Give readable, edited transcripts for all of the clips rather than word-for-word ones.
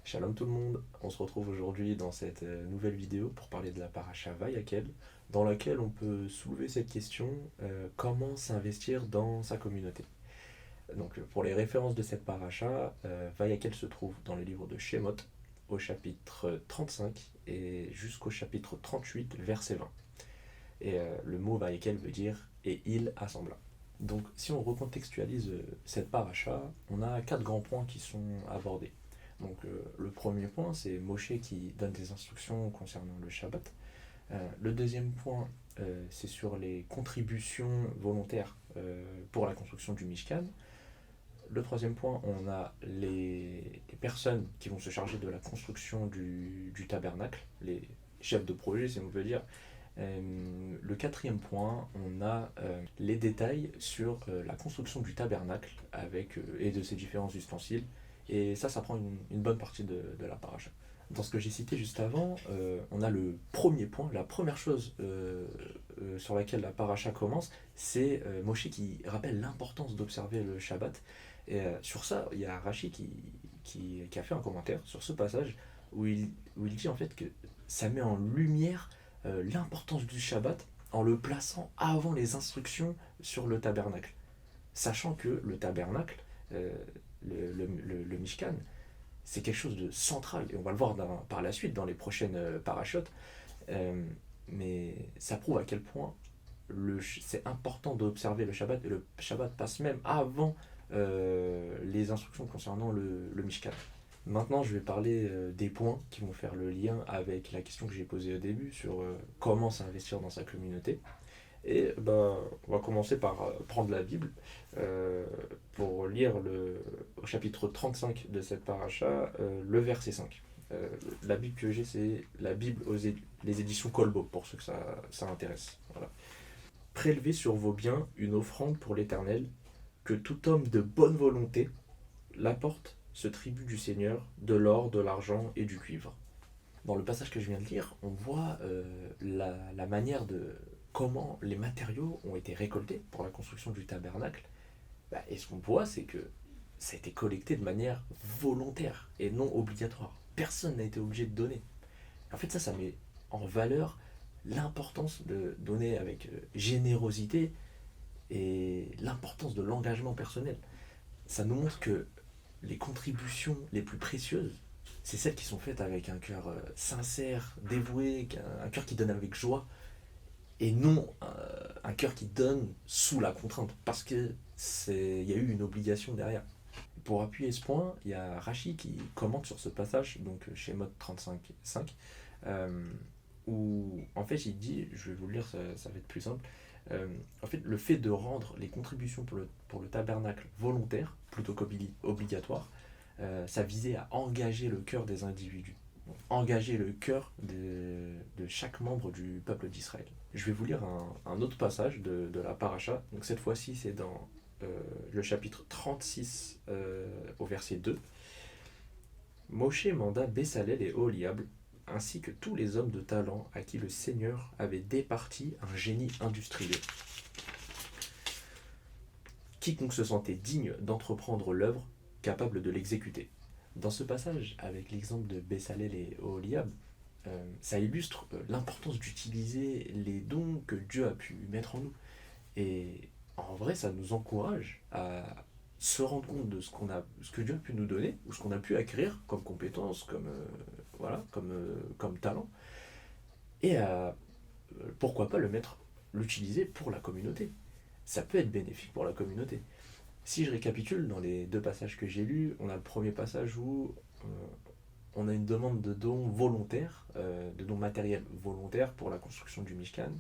Shalom tout le monde, on se retrouve aujourd'hui dans cette nouvelle vidéo pour parler de la paracha Vayakel, dans laquelle on peut soulever cette question, comment s'investir dans sa communauté. Donc pour les références de cette paracha, Vayakel se trouve dans le livre de Shemot, au chapitre 35 et jusqu'au chapitre 38, verset 20. Et le mot Vayakel veut dire et il assembla. Donc si on recontextualise cette paracha, on a quatre grands points qui sont abordés. Donc le premier point, c'est Moshe qui donne des instructions concernant le Shabbat. Le deuxième point, c'est sur les contributions volontaires pour la construction du Mishkan. Le troisième point, on a les personnes qui vont se charger de la construction du tabernacle, les chefs de projet, si on veut dire. Le quatrième point, on a les détails sur la construction du tabernacle et de ses différents ustensiles. Et ça prend une bonne partie de la paracha. Dans ce que j'ai cité juste avant, on a le premier point, la première chose sur laquelle la paracha commence, c'est Moshe qui rappelle l'importance d'observer le Shabbat. Et sur ça, il y a Rashi qui a fait un commentaire sur ce passage où il dit en fait que ça met en lumière l'importance du Shabbat en le plaçant avant les instructions sur le tabernacle. Sachant que le tabernacle, euh, le Mishkan, c'est quelque chose de central, et on va le voir par la suite dans les prochaines parachutes, mais ça prouve à quel point c'est important d'observer le Shabbat, et le Shabbat passe même avant les instructions concernant le Mishkan. Maintenant, je vais parler des points qui vont faire le lien avec la question que j'ai posée au début sur comment s'investir dans sa communauté. Et bah, on va commencer par prendre la Bible pour lire au chapitre 35 de cette paracha, le verset 5. La Bible que j'ai, c'est la Bible les éditions Kolbo, pour ceux que ça intéresse. Voilà. Prélevez sur vos biens une offrande pour l'Éternel, que tout homme de bonne volonté l'apporte ce tribut du Seigneur, de l'or, de l'argent et du cuivre. Dans le passage que je viens de lire, on voit la manière de comment les matériaux ont été récoltés pour la construction du tabernacle. Et ce qu'on voit, c'est que ça a été collecté de manière volontaire et non obligatoire. Personne n'a été obligé de donner. En fait, ça met en valeur l'importance de donner avec générosité et l'importance de l'engagement personnel. Ça nous montre que les contributions les plus précieuses, c'est celles qui sont faites avec un cœur sincère, dévoué, un cœur qui donne avec joie, et non un cœur qui donne sous la contrainte, parce qu'il y a eu une obligation derrière. Pour appuyer ce point, il y a Rashi qui commente sur ce passage, donc chez Mode 35.5, où en fait il dit, je vais vous le lire, ça va être plus simple, en fait le fait de rendre les contributions pour le tabernacle volontaire, plutôt qu'obligatoire, ça visait à engager le cœur des individus, donc, engager le cœur de chaque membre du peuple d'Israël. Je vais vous lire un autre passage de la paracha, donc cette fois-ci c'est dans le chapitre 36 au verset 2. Moshe manda Bessalel et Oholiab, ainsi que tous les hommes de talent à qui le Seigneur avait départi un génie industriel. Quiconque se sentait digne d'entreprendre l'œuvre, capable de l'exécuter. Dans ce passage, avec l'exemple de Bessalel et Oholiab, ça illustre l'importance d'utiliser les dons que Dieu a pu mettre en nous. Et en vrai, ça nous encourage à se rendre compte de ce que Dieu a pu nous donner, ou ce qu'on a pu acquérir comme compétences, comme talent, et à, pourquoi pas l'utiliser pour la communauté. Ça peut être bénéfique pour la communauté. Si je récapitule dans les deux passages que j'ai lus, on a le premier passage où on a une demande de dons volontaires, de dons matériels volontaires pour la construction du Mishkan.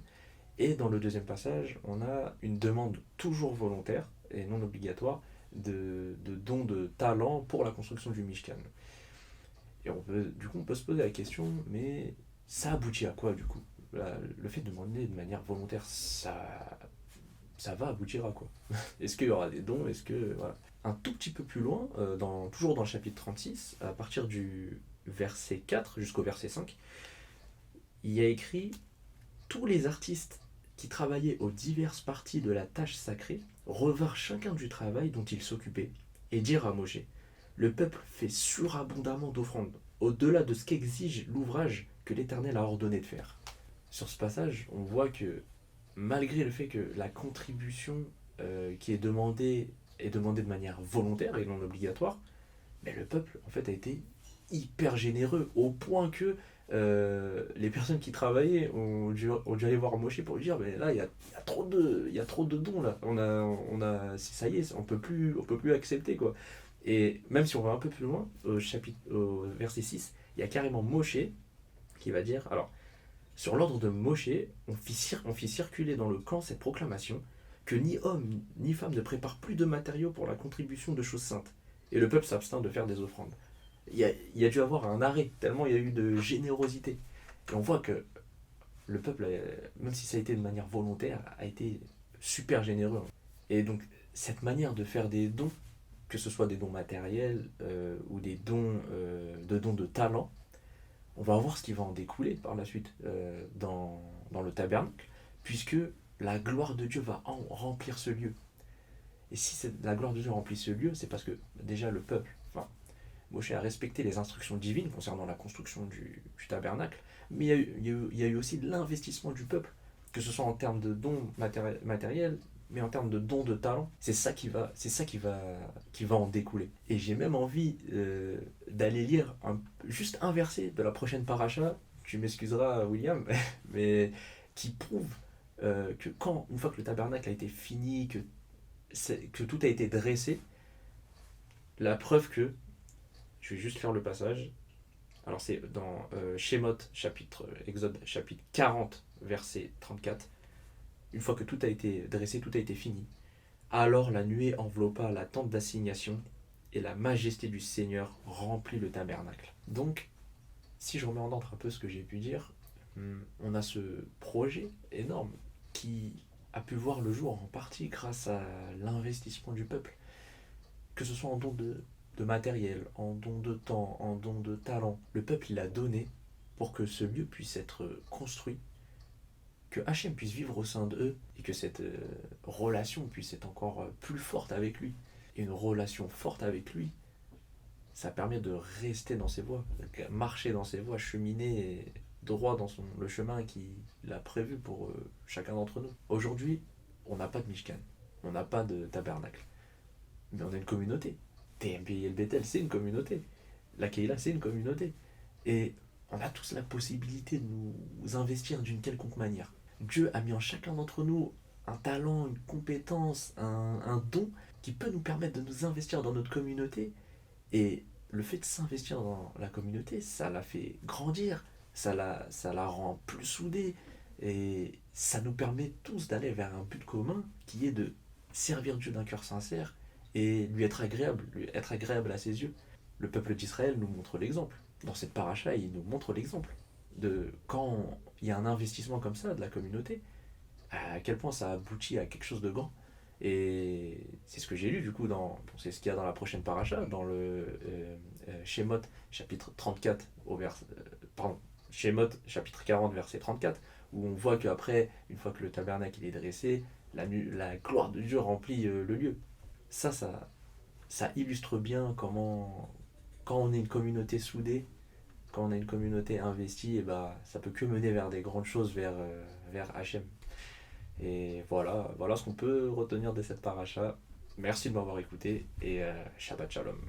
Et dans le deuxième passage, on a une demande toujours volontaire et non obligatoire de dons de talent pour la construction du Mishkan. Et du coup, on peut se poser la question, mais ça aboutit à quoi du coup? Le fait de demander de manière volontaire, ça va aboutir à quoi? Est-ce qu'il y aura des dons? Est-ce que voilà. Un tout petit peu plus loin, toujours dans le chapitre 36, à partir du verset 4 jusqu'au verset 5, il y a écrit: tous les artistes qui travaillaient aux diverses parties de la tâche sacrée revinrent chacun du travail dont ils s'occupaient et dirent à Moshe: Le peuple fait surabondamment d'offrandes, au-delà de ce qu'exige l'ouvrage que l'Éternel a ordonné de faire. Sur ce passage, on voit que malgré le fait que la contribution qui est demandée de manière volontaire et non obligatoire, mais le peuple en fait a été hyper généreux au point que les personnes qui travaillaient ont dû aller voir Moshe pour lui dire mais là il y a trop de dons là, ça y est, on peut plus accepter quoi. Et même si on va un peu plus loin au verset 6, il y a carrément Moshe qui va dire alors sur l'ordre de Moshe, on fit circuler dans le camp cette proclamation que ni homme ni femme ne prépare plus de matériaux pour la contribution de choses saintes. Et le peuple s'abstint de faire des offrandes. Il y a dû avoir un arrêt, tellement il y a eu de générosité. Et on voit que le peuple, même si ça a été de manière volontaire, a été super généreux. Et donc, cette manière de faire des dons, que ce soit des dons matériels ou des dons de talent, on va voir ce qui va en découler par la suite dans le tabernacle, puisque la gloire de Dieu va remplir ce lieu. Et si la gloire de Dieu remplit ce lieu, c'est parce que déjà le peuple, enfin, Moshe a respecté les instructions divines concernant la construction du tabernacle, mais il y a eu aussi de l'investissement du peuple, que ce soit en termes de dons matériels, mais en termes de dons de talent, qui va en découler. Et j'ai même envie d'aller lire juste un verset de la prochaine paracha, tu m'excuseras William, mais qui prouve que une fois que le tabernacle a été fini, que tout a été dressé, la preuve que, je vais juste faire le passage, alors c'est dans Exode chapitre 40, verset 34, une fois que tout a été dressé, tout a été fini, alors la nuée enveloppa la tente d'assignation et la majesté du Seigneur remplit le tabernacle. Donc, si je remets en ordre un peu ce que j'ai pu dire, on a ce projet énorme qui a pu voir le jour en partie grâce à l'investissement du peuple, que ce soit en don de matériel, en don de temps, en don de talent. Le peuple il a donné pour que ce lieu puisse être construit, que Hachem puisse vivre au sein d'eux et que cette relation puisse être encore plus forte avec lui. Et une relation forte avec lui, ça permet de rester dans ses voies, marcher dans ses voies, cheminer droit dans le chemin qu'il a prévu pour chacun d'entre nous. Aujourd'hui, on n'a pas de Mishkan, on n'a pas de tabernacle, mais on a une communauté. TMP El Bethel, c'est une communauté. La Keila, c'est une communauté. Et on a tous la possibilité de nous investir d'une quelconque manière. Dieu a mis en chacun d'entre nous un talent, une compétence, un don qui peut nous permettre de nous investir dans notre communauté. Et le fait de s'investir dans la communauté, ça la fait grandir, ça la rend plus soudée. Et ça nous permet tous d'aller vers un but commun qui est de servir Dieu d'un cœur sincère et lui être agréable à ses yeux. Le peuple d'Israël nous montre l'exemple. Dans cette paracha, il nous montre l'exemple de quand il y a un investissement comme ça de la communauté, à quel point ça aboutit à quelque chose de grand. Et c'est ce que j'ai lu du coup, c'est ce qu'il y a dans la prochaine paracha, dans le Shemot chapitre 34, Shemot chapitre 40, verset 34, où on voit qu'après, une fois que le tabernacle il est dressé, la gloire de Dieu remplit le lieu. Ça illustre bien comment, quand on est une communauté soudée, quand on a une communauté investie, et bah, ça peut que mener vers des grandes choses, vers Hachem. Et voilà ce qu'on peut retenir de cette paracha. Merci de m'avoir écouté et Shabbat Shalom.